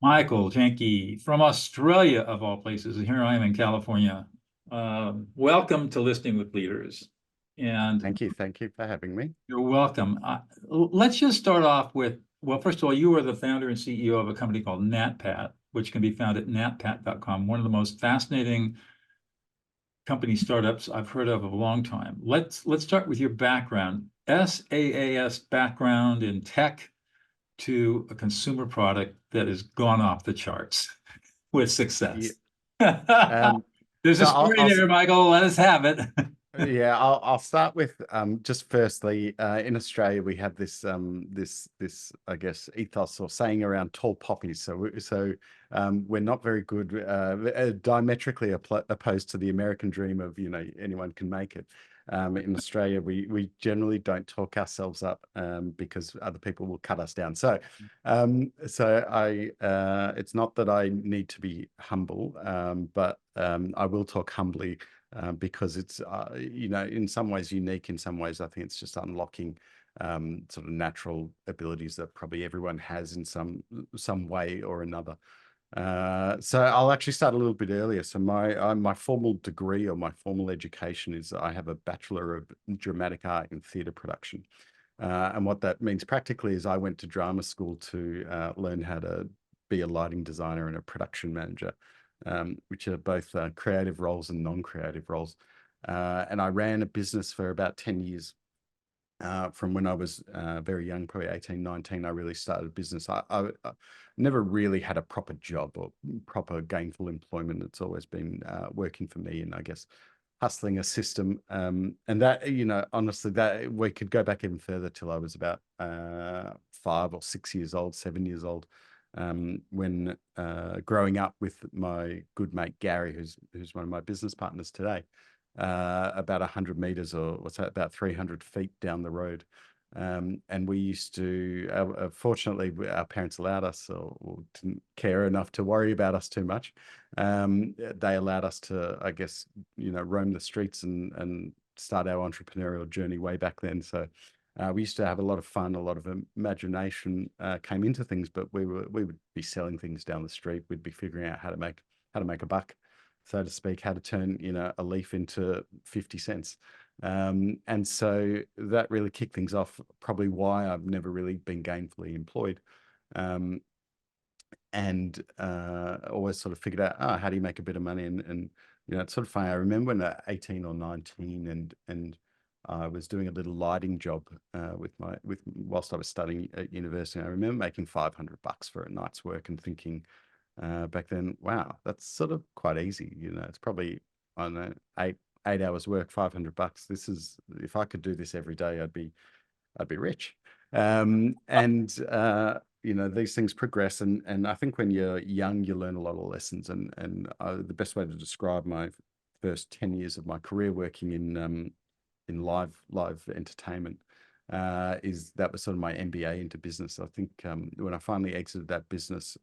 Michael Jankie from Australia, of all places. And here I am in California. Welcome to Listening with Leaders. And Thank you for having me. you're welcome. Let's just start off with, well, first of all, you are the founder and CEO of a company called NATPAT, which can be found at natpat.com, one of the most fascinating company startups I've heard of a long time. Let's start with your background. SaaS background in tech to a consumer product that has gone off the charts with Yeah. success. Um, There's so a story there, Michael. Let us have it. I'll start with just firstly, in Australia we have this I guess ethos or saying around tall poppies. We're not very good, diametrically opposed to the American dream of anyone can make it. In Australia, we generally don't talk ourselves up because other people will cut us down. It's not that I need to be humble, but I will talk humbly because it's in some ways unique. In some ways, I think it's just unlocking sort of natural abilities that probably everyone has in some way or another. So I'll actually start a little bit earlier. So my formal degree or my formal education is I have a Bachelor of Dramatic Art in Theatre Production. And what that means practically is I went to drama school to learn how to be a lighting designer and a production manager, which are both creative roles and non-creative roles. And I ran a business for about 10 years. From when I was very young, probably 18, 19, I really started a business. I never really had a proper job or proper gainful employment. It's always been working for me and I guess hustling a system. And that, honestly, that we could go back even further till I was about 5 or 6 years old, 7 years old. When growing up with my good mate Gary, who's one of my business partners today, about 100 meters or what's that, about 300 feet down the road. And we used to, fortunately, our parents allowed us or didn't care enough to worry about us too much. They allowed us to, I guess, roam the streets and start our entrepreneurial journey way back then. So we used to have a lot of fun, a lot of imagination came into things, but we would be selling things down the street. We'd be figuring out how to make a buck, so to speak, how to turn a leaf into 50 cents. And so that really kicked things off, probably why I've never really been gainfully employed. And always sort of figured out, how do you make a bit of money? And it's sort of funny. I remember when I was 18 or 19 and I was doing a little lighting job whilst I was studying at university. I remember making $500 for a night's work and thinking, back then, wow, that's sort of quite easy. It's probably, I don't know, eight hours work, $500. This is, if I could do this every day, I'd be rich. These things progress, and I think when you're young, you learn a lot of lessons. And the best way to describe my first 10 years of my career working in live entertainment is that was sort of my MBA into business. I think when I finally exited that business.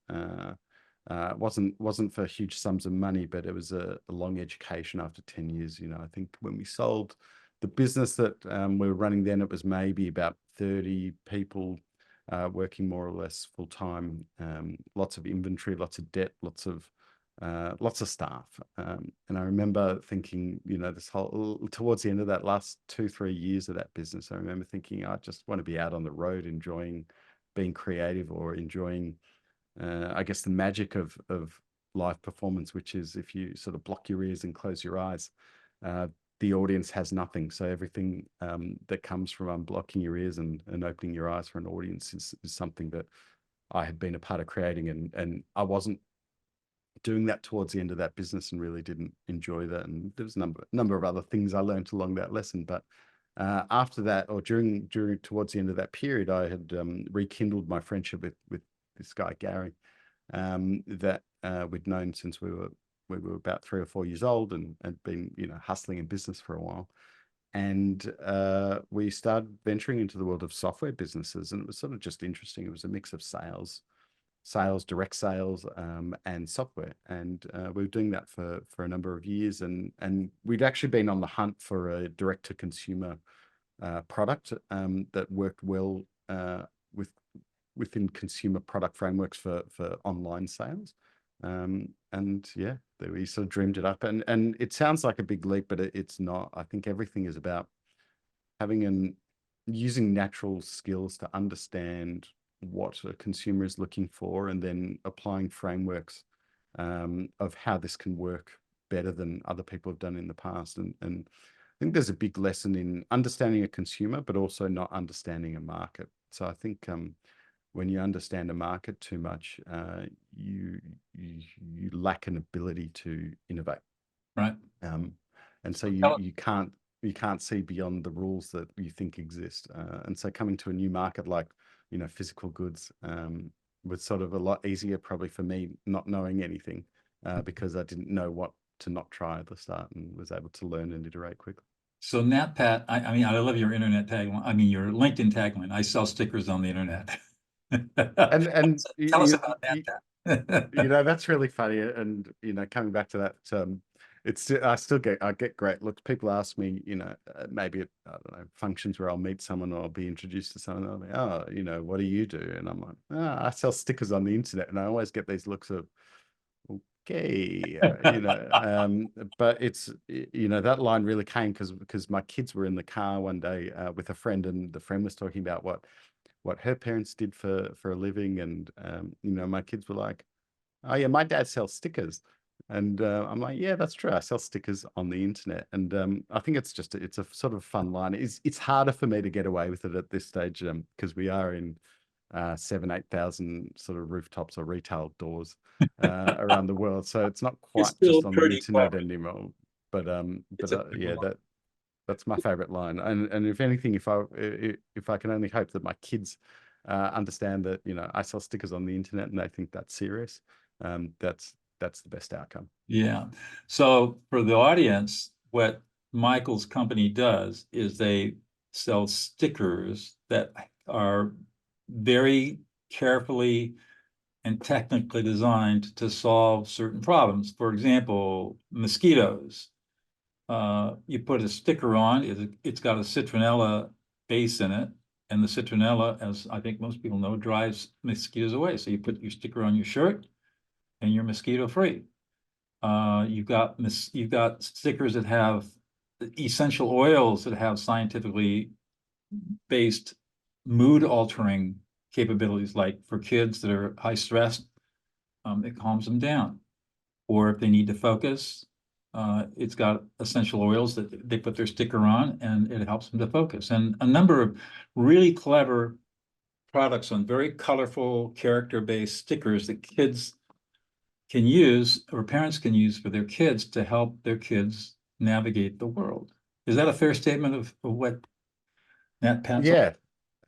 It wasn't for huge sums of money, but it was a long education after 10 years. I think when we sold the business that we were running then, it was maybe about 30 people working more or less full time, lots of inventory, lots of debt, lots of staff. And I remember thinking, this whole towards the end of that last 2-3 years of that business, I remember thinking, I just want to be out on the road, enjoying being creative or enjoying I guess the magic of live performance, which is if you sort of block your ears and close your eyes, the audience has nothing. So everything that comes from unblocking your ears and opening your eyes for an audience is something that I had been a part of creating, and I wasn't doing that towards the end of that business and really didn't enjoy that. And there was a number of other things I learned along that lesson, but after that, or during towards the end of that period, I had rekindled my friendship with this guy Gary, that we'd known since we were about 3 or 4 years old and been hustling in business for a while. And we started venturing into the world of software businesses, and it was sort of just interesting. It was a mix of sales, direct sales, and software. And we were doing that for a number of years, and we'd actually been on the hunt for a direct to consumer product that worked well with within consumer product frameworks for online sales. And yeah, we sort of dreamed it up, and it sounds like a big leap, but it's not. I think everything is about using natural skills to understand what a consumer is looking for, and then applying frameworks of how this can work better than other people have done in the past. And I think there's a big lesson in understanding a consumer, but also not understanding a market. So I think when you understand a market too much, you lack an ability to innovate. Right. And so you can't see beyond the rules that you think exist. And so coming to a new market like, physical goods, was sort of a lot easier probably for me, not knowing anything, because I didn't know what to not try at the start, and was able to learn and iterate quickly. So NatPat, I mean, I love your internet tagline. I mean, your LinkedIn tagline. I sell stickers on the internet. And Tell us about NatPat. that's really funny. And coming back to that, I get great looks. People ask me, maybe at, I don't know, functions where I'll meet someone or I'll be introduced to someone. They'll be, oh, what do you do? And I'm like, I sell stickers on the internet. And I always get these looks of, okay, but it's, that line really came because my kids were in the car one day with a friend, and the friend was talking about what her parents did for a living. And, my kids were like, oh yeah, my dad sells stickers. And I'm like, yeah, that's true. I sell stickers on the internet. And I think it's a sort of fun line. It's harder for me to get away with it at this stage, because we are in 8,000 sort of rooftops or retail doors around the world. So it's not It's quite still just on the pretty internet clever. anymore. But It's a clever yeah, line. that's my favorite line. And if anything, if I can only hope that my kids understand that, I sell stickers on the internet and they think that's serious, that's the best outcome. Yeah. So for the audience, what Michael's company does is they sell stickers that are very carefully and technically designed to solve certain problems. For example, mosquitoes. You put a sticker on, it's got a citronella base in it, and the citronella, as I think most people know, drives mosquitoes away. So you put your sticker on your shirt and you're mosquito free. You've got stickers that have essential oils that have scientifically based mood altering capabilities, like for kids that are high stress, it calms them down. Or if they need to focus, it's got essential oils that they put their sticker on and it helps them to focus. And a number of really clever products on very colorful character-based stickers that kids can use or parents can use for their kids to help their kids navigate the world. Is that a fair statement of what NatPat's all? Yeah.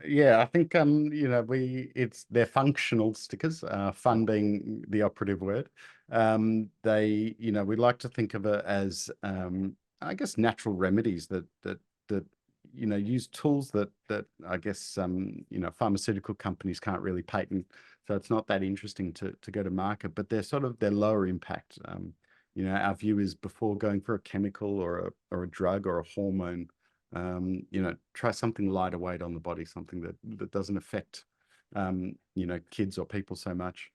Yeah, I think they're functional stickers, fun being the operative word. We like to think of it as I guess natural remedies that use tools that I guess pharmaceutical companies can't really patent. So it's not that interesting to go to market, but they're lower impact. Our view is before going for a chemical or a drug or a hormone, try something lighter weight on the body, something that doesn't affect, kids or people so much.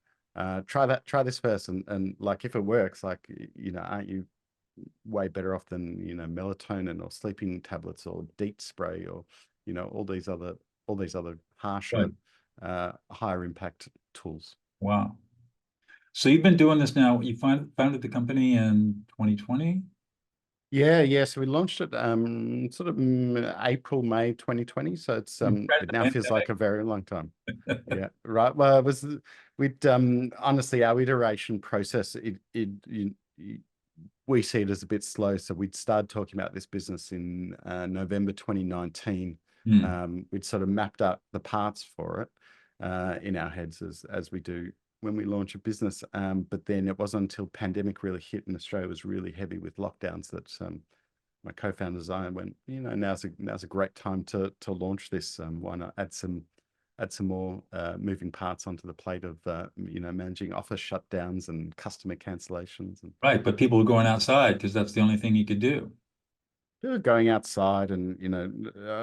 Try this first. And like, if it works, like, aren't you way better off than, melatonin or sleeping tablets or DEET spray or, all these other harsher, Right. higher impact tools. Wow. So you've been doing this now, you founded the company in 2020? Yeah. So we launched it sort of April, May 2020. So it now feels like a very long time. Yeah, right. Well, we'd honestly, our iteration process, we see it as a bit slow. So we'd started talking about this business in November 2019. We'd sort of mapped out the parts for it in our heads as we do when we launch a business. But then it wasn't until pandemic really hit and Australia was really heavy with lockdowns that my co-founders and I went, now's a great time to launch this. Why not add some more moving parts onto the plate of managing office shutdowns and customer cancellations. Right, but people were going outside because that's the only thing you could do. we were going outside and,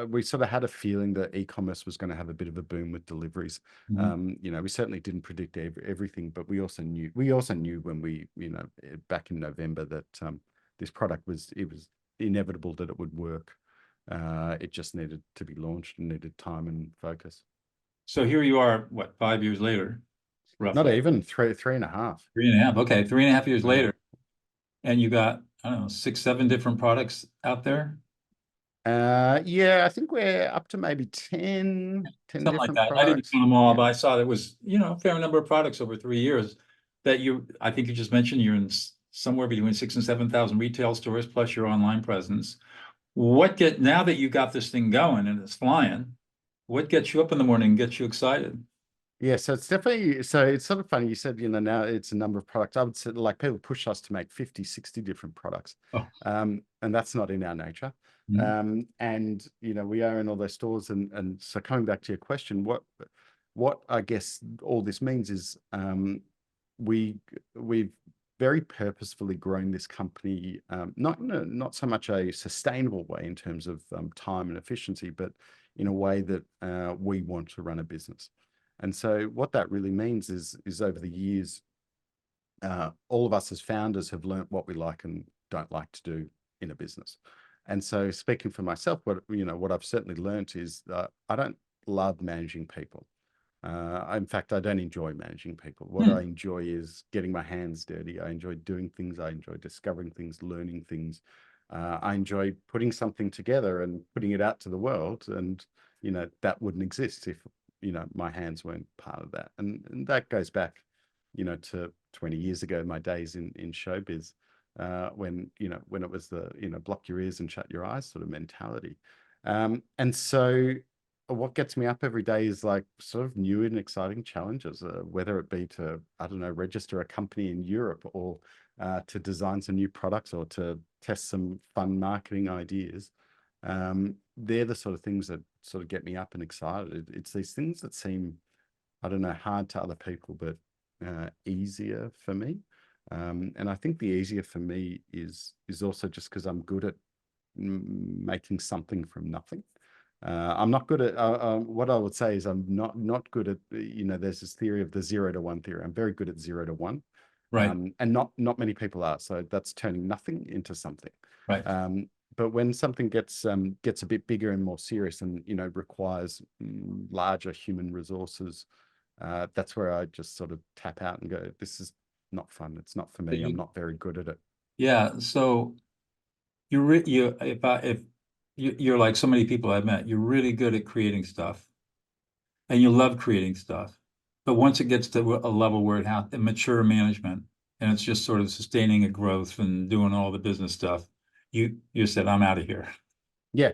we sort of had a feeling that e-commerce was going to have a bit of a boom with deliveries. Mhm. We certainly didn't predict everything, but we also knew when back in November that this product it was inevitable that it would work. It just needed to be launched and needed time and focus. So here you are, what, 5 years later, Not roughly? even three and a half. 3.5. Okay, 3.5 years Yeah. later, and you got, I don't know, 6, 7 different products out there, Yeah, I think we're up to maybe 10 something like different that. I didn't products. count them all, Yeah. but I saw there was, a fair number of products over 3 years that I think you just mentioned you're in somewhere between 6 and 7 thousand retail stores plus your online presence. Now that you got this thing going and it's flying, what gets you up in the morning and gets you excited? Yeah, so it's sort of funny. You said, now it's a number of products. I would say like people push us to make 50, 60 different products. Oh, And that's not in our nature. mhm. And we are in all those stores and so coming back to your question, what I guess all this means is we we've very purposefully grown this company, not so much a sustainable way in terms of time and efficiency, but in a way that we want to run a business. And so what that really means is over the years, all of us as founders have learnt what we like and don't like to do in a business. And so speaking for myself, what I've certainly learnt is that I don't love managing people. In fact, I don't enjoy managing people. What I Hmm. enjoy is getting my hands dirty. I enjoy doing things. I enjoy discovering things, learning things. I enjoy putting something together and putting it out to the world. And, that wouldn't exist if, my hands weren't part of that. And that goes back, to 20 years ago, my days in showbiz, when it was the, block your ears and shut your eyes sort of mentality. And so what gets me up every day is like sort of new and exciting challenges, whether it be to, I don't know, register a company in Europe or to design some new products or to test some fun marketing ideas. They're the sort of things that sort of get me up and excited. It's these things that seem, I don't know, hard to other people, but easier for me. And I think the easier for me is also just because I'm good at making something from nothing. I'm not good at what I would say is I'm not good at, there's this theory of the 0 to 1 theory. I'm very good at 0 to 1. Right, And not many people are. So that's turning nothing into something. right. But when something gets a bit bigger and more serious and requires larger human resources, that's where I just sort of tap out and go, this is not fun. It's not for me. I'm not very good at it. Yeah, so if you're like so many people I've met, you're really good at creating stuff and you love creating stuff. But once it gets to a level where it has mature management and it's just sort of sustaining a growth and doing all the business stuff, you said, I'm out of here. Yeah,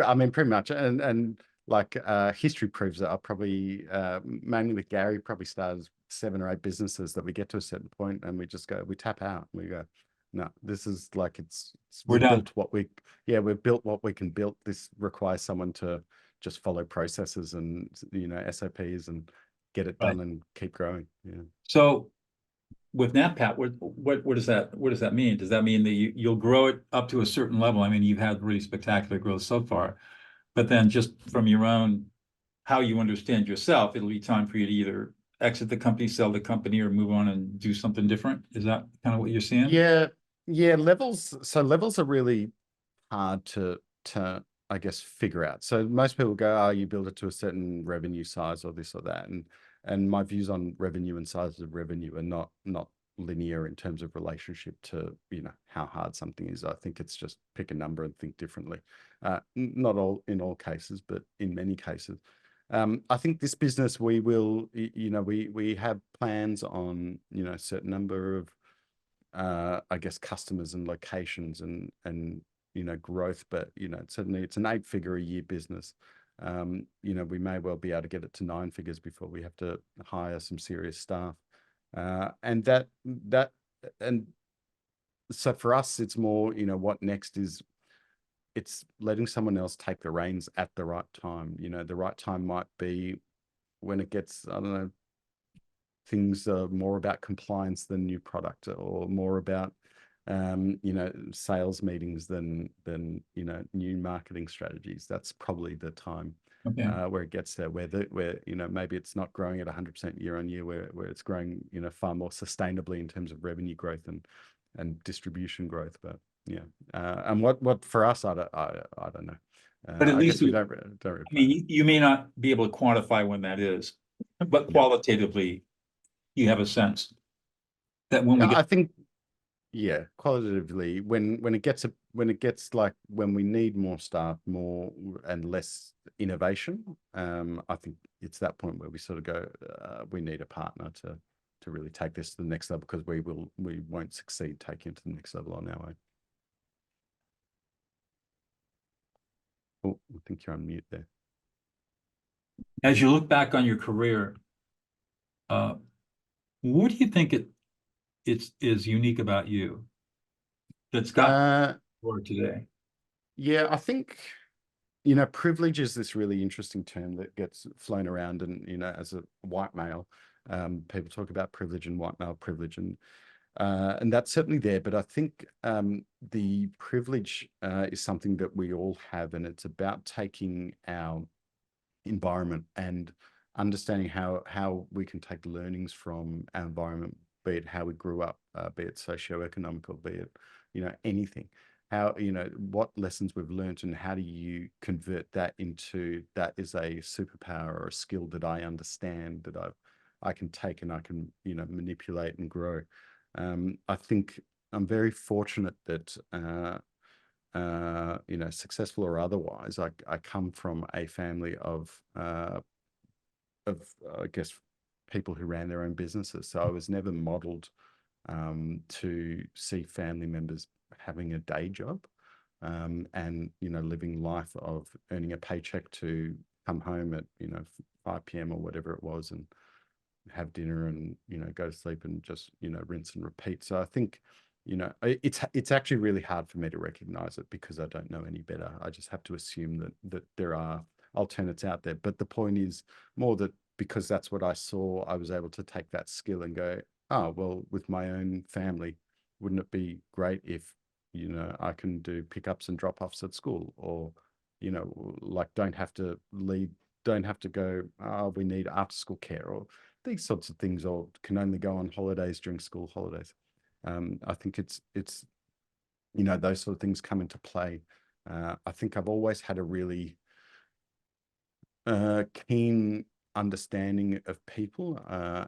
I mean, pretty much. And like history proves that I probably, mainly with Gary, probably started 7 or 8 businesses that we get to a certain point and we tap out. We go, no, this is like, We're done. we've built what we can build. This requires someone to just follow processes and, SOPs and get it Right. done and keep growing. Yeah. So with NATPAT, what does that mean? Does that mean that you'll grow it up to a certain level? I mean, you've had really spectacular growth so far, but then just from your own how you understand yourself, it'll be time for you to either exit the company, sell the company, or move on and do something different. Is that kind of what you're seeing? Yeah. Yeah. Levels. So levels are really hard to I guess figure out. So most people go, oh, you build it to a certain revenue size or this or that. And my views on revenue and size of revenue are not linear in terms of relationship to, how hard something is. I think it's just pick a number and think differently. Not all in all cases, but in many cases. I think this business we will, we have plans on, a certain number of I guess customers and locations and growth, but certainly it's an 8-figure a year business. We may well be able to get it to 9 figures before we have to hire some serious staff. And that and so for us, it's more, what next is it's letting someone else take the reins at the right time. The right time might be when it gets, I don't know, things are more about compliance than new product or more about you know, sales meetings than you know, new marketing strategies. That's probably the time Okay. where it gets there, where you know, maybe it's not growing at 100% year on year, where it's growing, you know, far more sustainably in terms of revenue growth and distribution growth. But yeah, and what for us, I don't know. But at I least guess we you, don't really I plan. mean, you may not be able to quantify when that is, but Yeah, qualitatively, you have a sense that when we yeah, get, I think. Yeah, qualitatively, when it gets like when we need more staff, more and less innovation, I think it's that point where we sort of go, we need a partner to really take this to the next level, because we won't succeed taking it to the next level on our own. Oh, I think you're on mute there. as you look back on your career, uh, what do you think is unique about you that's got Uh, for today? yeah, I think, you know, privilege is this really interesting term that gets flown around, and you know, as a white male, people talk about privilege and white male privilege, and that's certainly there. But I think the privilege is something that we all have, and it's about taking our environment and understanding how we can take learnings from our environment, be it how we grew up, be it socioeconomical, be it, you know, anything. How, you know, what lessons we've learned, and how do you convert that into, that is a superpower or a skill that I understand, that I can take and I can, you know, manipulate and grow. I think I'm very fortunate that you know, successful or otherwise, I come from a family of I guess people who ran their own businesses. So I was never modeled to see family members having a day job, and you know, living life of earning a paycheck to come home at, you know, 5 p.m. or whatever it was, and have dinner and, you know, go to sleep and just, you know, rinse and repeat. So I think, you know, it's actually really hard for me to recognize it, because I don't know any better. I just have to assume that there are alternates out there. But the point is more that, because that's what I saw, I was able to take that skill and go, oh, well, with my own family, wouldn't it be great if, you know, I can do pickups and drop-offs at school, or, you know, like, don't have to lead, don't have to go, oh, we need after school care, or these sorts of things, or can only go on holidays during school holidays. I think it's you know, those sort of things come into play. I think I've always had a really keen understanding of people,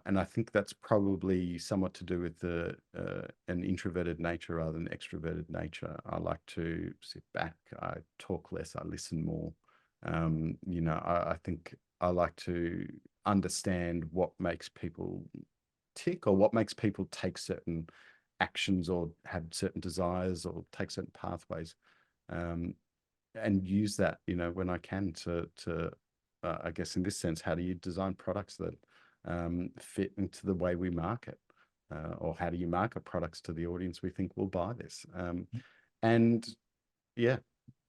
and I think that's probably somewhat to do with the an introverted nature rather than extroverted nature. I like to sit back, I talk less, I listen more. You know, I think I like to understand what makes people tick, or what makes people take certain actions, or have certain desires, or take certain pathways, um, and use that, you know, when I can to I guess in this sense, how do you design products that fit into the way we market, or how do you market products to the audience we think will buy this? And yeah,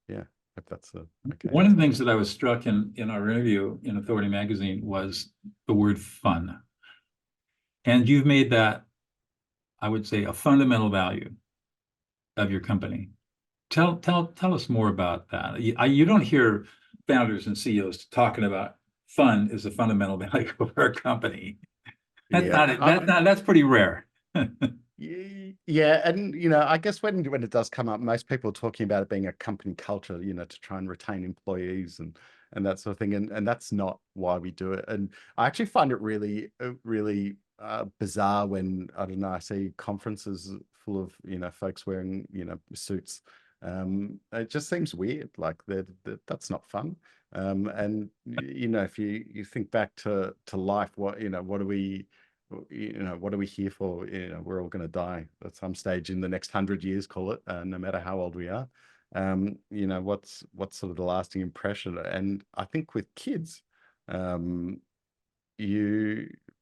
yeah, if that's a okay One of answer. the things that I was struck in our interview in Authority Magazine was the word fun. And you've made that, I would say, a fundamental value of your company. Tell us more about that. You don't hear founders and CEOs talking about fun is a fundamental value of our company. Yeah, That's pretty rare. yeah, and you know, I guess when it does come up, most people are talking about it being a company culture, you know, to try and retain employees and that sort of thing, and that's not why we do it. And I actually find it really bizarre when, I don't know, I see conferences full of, you know, folks wearing, you know, suits. It just seems weird, like that's not fun. And you know, if you think back to life, what, you know, what are we, you know, what are we here for? You know, we're all going to die at some stage in the next 100 years, call it, no matter how old we are. You know, what's sort of the lasting impression? And I think with kids, you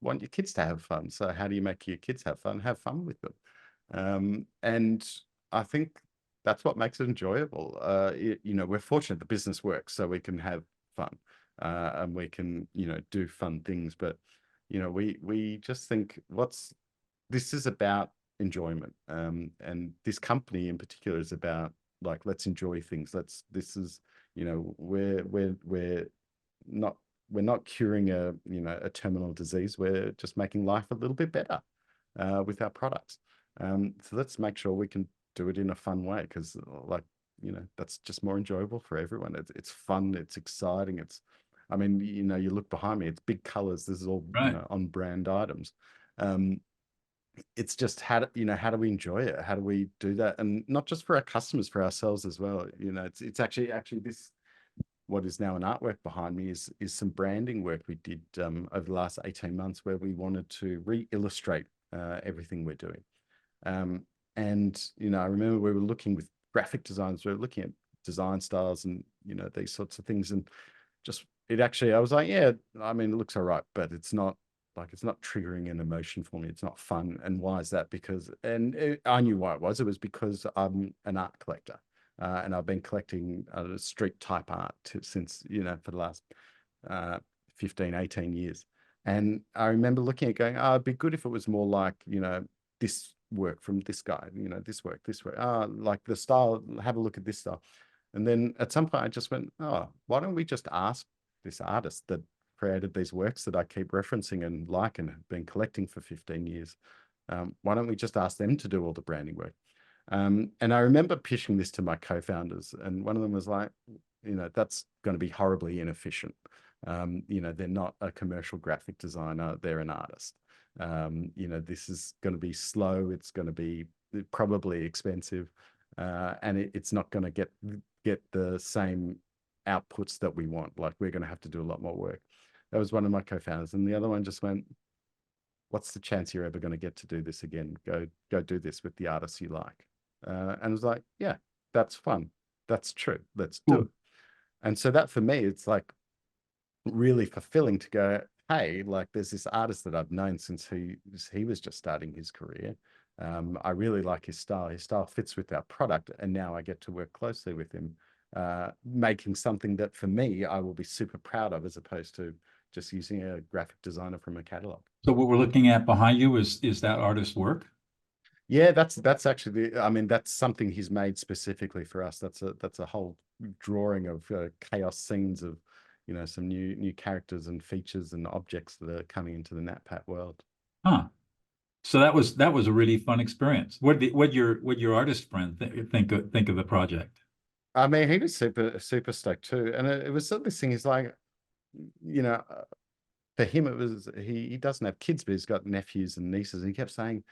want your kids to have fun. So how do you make your kids have fun? Have fun with them. And I think that's what makes it enjoyable. You know, we're fortunate the business works, so we can have fun, and we can, you know, do fun things. But you know, we just think, this is about enjoyment. And this company in particular is about like, let's enjoy things. This is, you know, not, we're not curing a, you know, a terminal disease. We're just making life a little bit better with our products. So let's make sure we can do it in a fun way, because like, you know, that's just more enjoyable for everyone. It's fun, it's exciting. I mean, you know, you look behind me, it's big colors. This is all, you Right. know, on brand items. It's just how do, you know, how do we enjoy it? How do we do that? And not just for our customers, for ourselves as well. You know, it's actually this, what is now an artwork behind me is some branding work we did over the last 18 months, where we wanted to re-illustrate everything we're doing. And, you know, I remember we were looking with graphic designers, we were looking at design styles and, you know, these sorts of things. And just, it actually, I was like, yeah, I mean, it looks all right, but it's not like, it's not triggering an emotion for me. It's not fun. And why is that? Because, I knew why it was. It was because I'm an art collector. And I've been collecting street type art since, you know, for the last 15, 18 years. And I remember looking at going, oh, it'd be good if it was more like, you know, this work from this guy, you know, this work, like the style, have a look at this style. And then at some point I just went, oh, why don't we just ask this artist that created these works that I keep referencing and like and have been collecting for 15 years? Why don't we just ask them to do all the branding work? And I remember pitching this to my co-founders, and one of them was like, you know, that's going to be horribly inefficient. You know, they're not a commercial graphic designer, they're an artist. You know, this is going to be slow, it's going to be probably expensive, and it's not going to get the same outputs that we want. Like, we're going to have to do a lot more work. That was one of my co-founders, and the other one just went, what's the chance you're ever going to get to do this again? Go do this with the artists you like. And I was like, yeah, that's fun. That's true. Let's do Cool. it. And so that for me, it's like really fulfilling to go, hey, like there's this artist that I've known since he was just starting his career. I really like his style. His style fits with our product. And now I get to work closely with him, making something that for me, I will be super proud of, as opposed to just using a graphic designer from a catalog. So what we're looking at behind you is that artist's work? Yeah, that's actually I mean, that's something he's made specifically for us. That's a whole drawing of chaos scenes of, you know, some new characters and features and objects that are coming into the NatPat world. Huh. So that was a really fun experience. What your artist friend think of the project? I mean, he was super stoked too, and it was sort of this thing. He's like, you know, for him it was, he doesn't have kids, but he's got nephews and nieces, and he kept saying,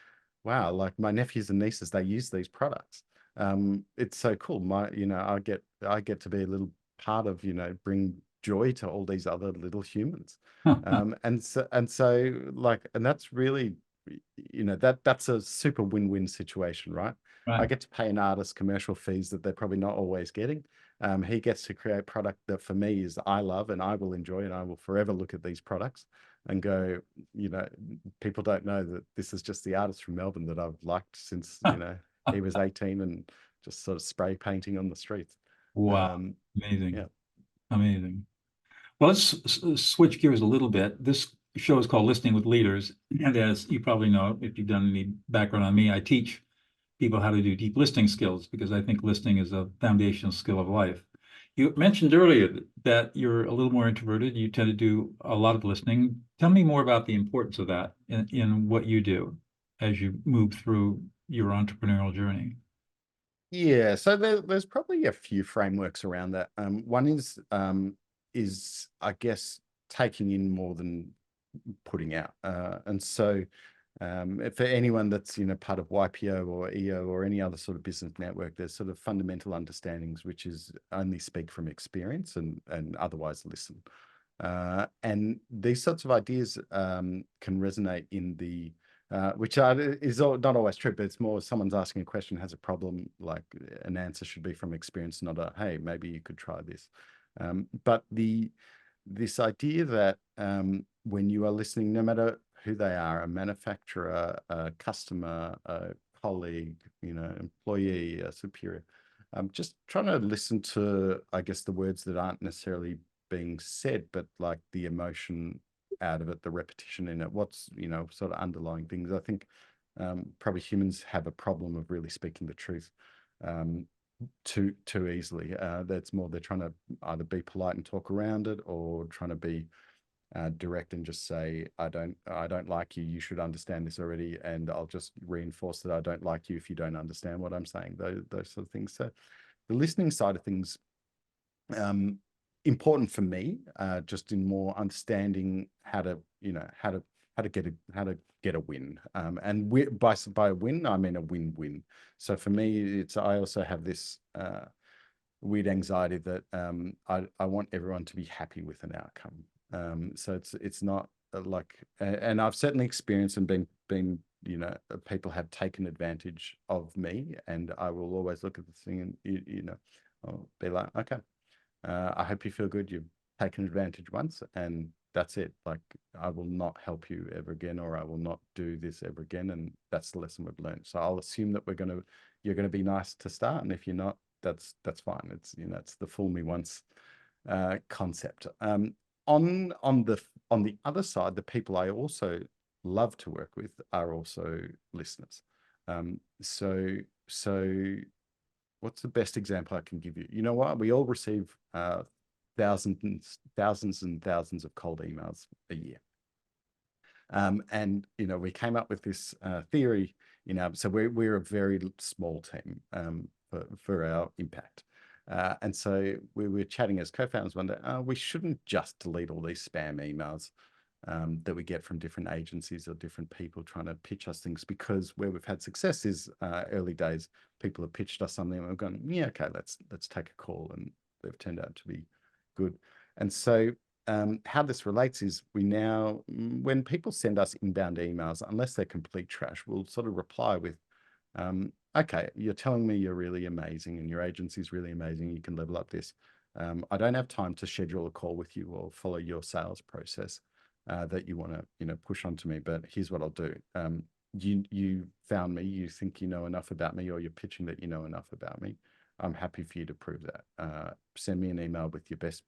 wow, like my nephews and nieces, they use these products. It's so cool. You know, I get to be a little part of, you know, bring joy to all these other little humans. And so like, and that's really, you know, that's a super win-win situation, right? I Right. get to pay an artist commercial fees that they're probably not always getting. He gets to create product that for me is I love and I will enjoy, and I will forever look at these products and go, you know, people don't know that this is just the artist from Melbourne that I've liked since, you know, he was 18 and just sort of spray painting on the streets. Wow. Um, Amazing. yeah. Amazing. Well, let's switch gears a little bit. This show is called Listening with Leaders. And as you probably know, if you've done any background on me, I teach people how to do deep listening skills, because I think listening is a foundational skill of life. You mentioned earlier that you're a little more introverted. You tend to do a lot of listening. Tell me more about the importance of that in what you do as you move through your entrepreneurial journey. Yeah, so there's probably a few frameworks around that. One is I guess taking in more than putting out, and so for anyone that's, you know, part of YPO or EO or any other sort of business network, there's sort of fundamental understandings, which is only speak from experience and otherwise listen. And these sorts of ideas can resonate in the which is not always true, but it's more someone's asking a question, has a problem, like an answer should be from experience, not a, hey, maybe you could try this. But this idea that when you are listening, no matter who they are, a manufacturer, a customer, a colleague, you know, employee, a superior, just trying to listen to, I guess, the words that aren't necessarily being said, but like the emotion out of it, the repetition in it, what's, you know, sort of underlying things. I think Probably humans have a problem of really speaking the truth too easily. That's more they're trying to either be polite and talk around it, or trying to be direct and just say, I don't like you. You should understand this already, and I'll just reinforce that I don't like you if you don't understand what I'm saying. Those sort of things. So the listening side of things, important for me, just in more understanding how to get a win. And by a win, I mean a win-win. So for me, I also have this weird anxiety that I want everyone to be happy with an outcome. So it's not like, and I've certainly experienced and been people have taken advantage of me, and I will always look at the thing and I'll be like, okay, I hope you feel good. You've taken advantage once, and that's it. Like, I will not help you ever again, or I will not do this ever again. And that's the lesson we've learned. So I'll assume that you're gonna be nice to start, and if you're not, that's fine. It's it's the fool me once concept. On the other side, the people I also love to work with are also listeners. So what's the best example I can give you? You know what? We all receive thousands and thousands of cold emails a year. And we came up with this theory. So we're a very small team for our impact. And so we were chatting as co-founders one day, we shouldn't just delete all these spam emails that we get from different agencies or different people trying to pitch us things, because where we've had success is early days, people have pitched us something and we've gone, yeah, okay, let's take a call, and they've turned out to be good. And so how this relates is, we now, when people send us inbound emails, unless they're complete trash, we'll sort of reply with, okay, you're telling me you're really amazing and your agency is really amazing, you can level up this. I don't have time to schedule a call with you or follow your sales process that you want to, push onto me, but here's what I'll do. You found me, you think you know enough about me, or you're pitching that you know enough about me. I'm happy for you to prove that. Send me an email with your best,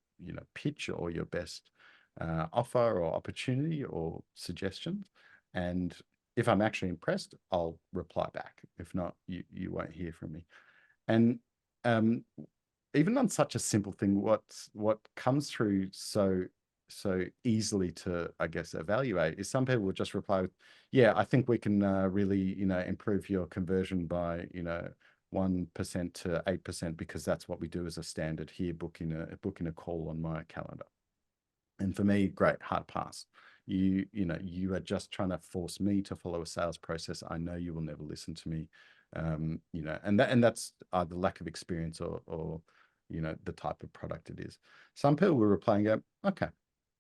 pitch, or your best offer or opportunity or suggestions. And if I'm actually impressed, I'll reply back. If not, you won't hear from me. And even on such a simple thing, what comes through so easily to, I guess, evaluate is, some people will just reply with, yeah, I think we can really, improve your conversion by, 1% to 8%, because that's what we do as a standard here, booking a call on my calendar. And for me, great, hard pass. You are just trying to force me to follow a sales process. I know you will never listen to me. And that's either lack of experience or the type of product it is. Some people will reply and go, okay,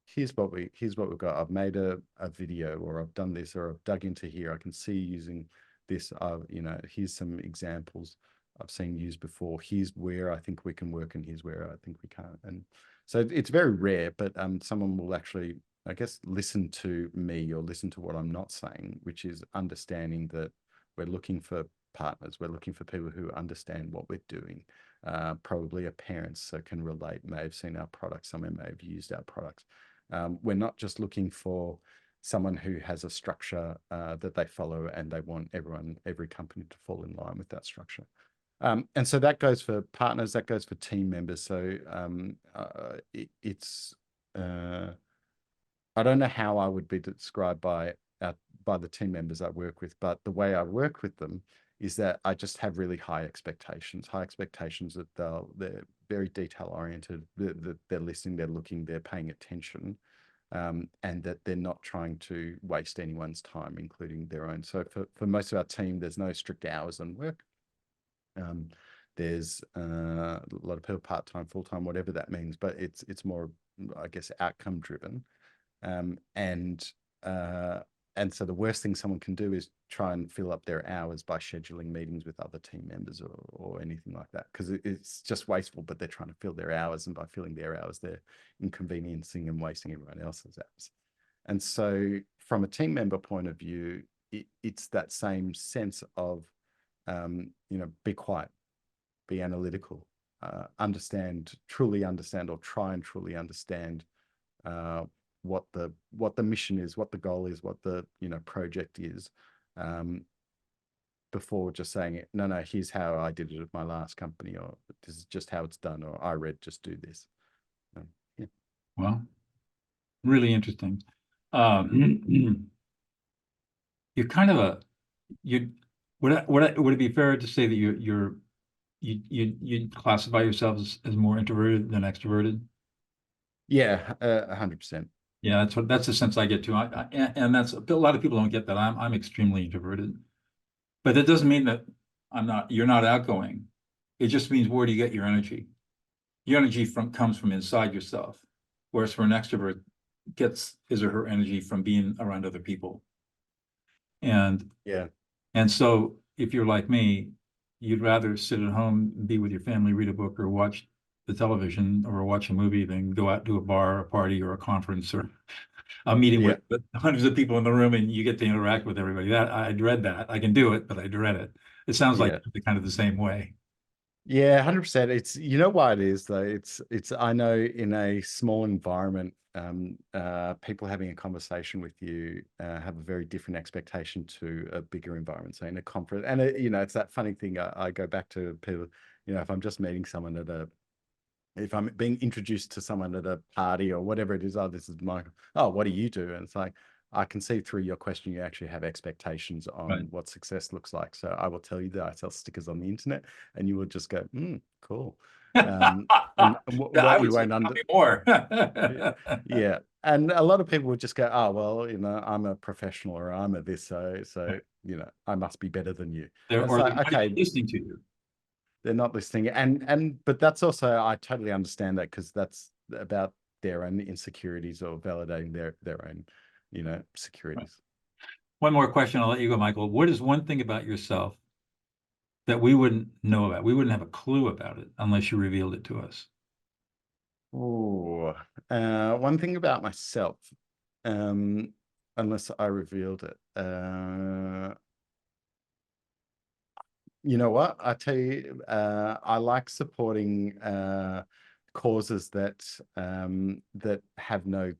here's what we've got. I've made a video, or I've done this, or I've dug into here. I can see using this. Here's some examples I've seen used before. Here's where I think we can work, and here's where I think we can't. And so it's very rare, but someone will actually, I guess, listen to me or listen to what I'm not saying, which is understanding that we're looking for partners. We're looking for people who understand what we're doing. Probably are parents, so can relate, may have seen our products, someone may have used our products. We're not just looking for someone who has a structure that they follow, and they want every company to fall in line with that structure. And so that goes for partners, that goes for team members. So I don't know how I would be described by the team members I work with, but the way I work with them is that I just have really high expectations that they're very detail oriented, that they're listening, they're looking, they're paying attention, and that they're not trying to waste anyone's time, including their own. So for most of our team, there's no strict hours on work. There's a lot of people part-time, full-time, whatever that means, but it's more, I guess, outcome driven. And so the worst thing someone can do is try and fill up their hours by scheduling meetings with other team members or anything like that, because it's just wasteful. But they're trying to fill their hours, and by filling their hours, they're inconveniencing and wasting everyone else's hours. And so from a team member point of view, it's that same sense of, be quiet, be analytical, truly understand, or try and truly understand what the mission is, what the goal is, what the project is, before just saying it. No, no, here's how I did it at my last company, or this is just how it's done, or I read, just do this. Yeah. Well, really interesting. You're kind of a you. Would it be fair to say that you classify yourself as more introverted than extroverted? Yeah, 100%. Yeah, that's the sense I get too. And that's a lot of people don't get that. I'm extremely introverted, but that doesn't mean that you're not outgoing. It just means, where do you get your energy? Your energy comes from inside yourself, whereas for an extrovert, gets his or her energy from being around other people. And Yeah. so if you're like me, you'd rather sit at home, be with your family, read a book, or watch the television, or watch a movie than go out to a bar, or a party, or a conference, or a meeting Yeah. with hundreds of people in the room, and you get to interact with everybody. That I dread that. I can do it, but I dread it. It sounds like Yeah. kind of the same way. Yeah, 100%. It's, you know why it is though. It's I know in a small environment, people having a conversation with you have a very different expectation to a bigger environment. So in a conference, and you know, it's that funny thing. I go back to people. You know, if I'm just meeting someone if I'm being introduced to someone at a party or whatever it is, oh, this is Michael. Oh, what do you do? And it's like, I can see through your question, you actually have expectations Right. on what success looks like. So I will tell you that I sell stickers on the internet, and you will just go, cool. And I what you would say, won't tell me more. yeah. And a lot of people would just go, oh, well, you know, I'm a professional, or I'm a this, so, you know, I must be better than you. And it's Or they're like, not even okay, listening to you. they're not listening. But that's also, I totally understand that, because that's about their own insecurities, or validating their own, you know, Right. securities. One more question, I'll let you go, Michael. What is one thing about yourself that we wouldn't know about? We wouldn't have a clue about it unless you revealed it to us. Oh, one thing about myself, um, unless I revealed it, you know what? I tell you, I like supporting causes that have no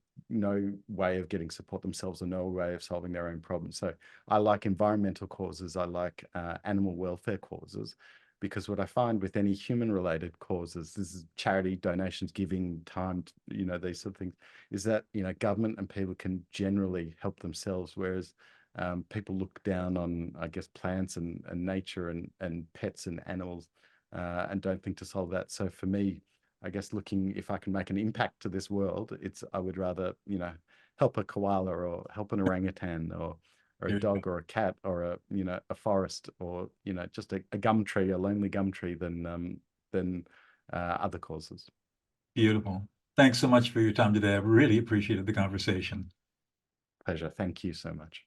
way of getting support themselves, or no way of solving their own problems. So I like environmental causes. I like animal welfare causes, because what I find with any human-related causes, this is charity, donations, giving, time, you know, these sort of things, is that, you know, government and people can generally help themselves, whereas people look down on, I guess, plants and nature and pets and animals, and don't think to solve that. So for me, I guess, looking if I can make an impact to this world, I would rather, you know, help a koala, or help an orangutan, or a There you go. dog, or a cat, or a forest, or, you know, just a gum tree, a lonely gum tree, than other causes. Beautiful. Thanks so much for your time today. I really appreciated the conversation. Pleasure. Thank you so much.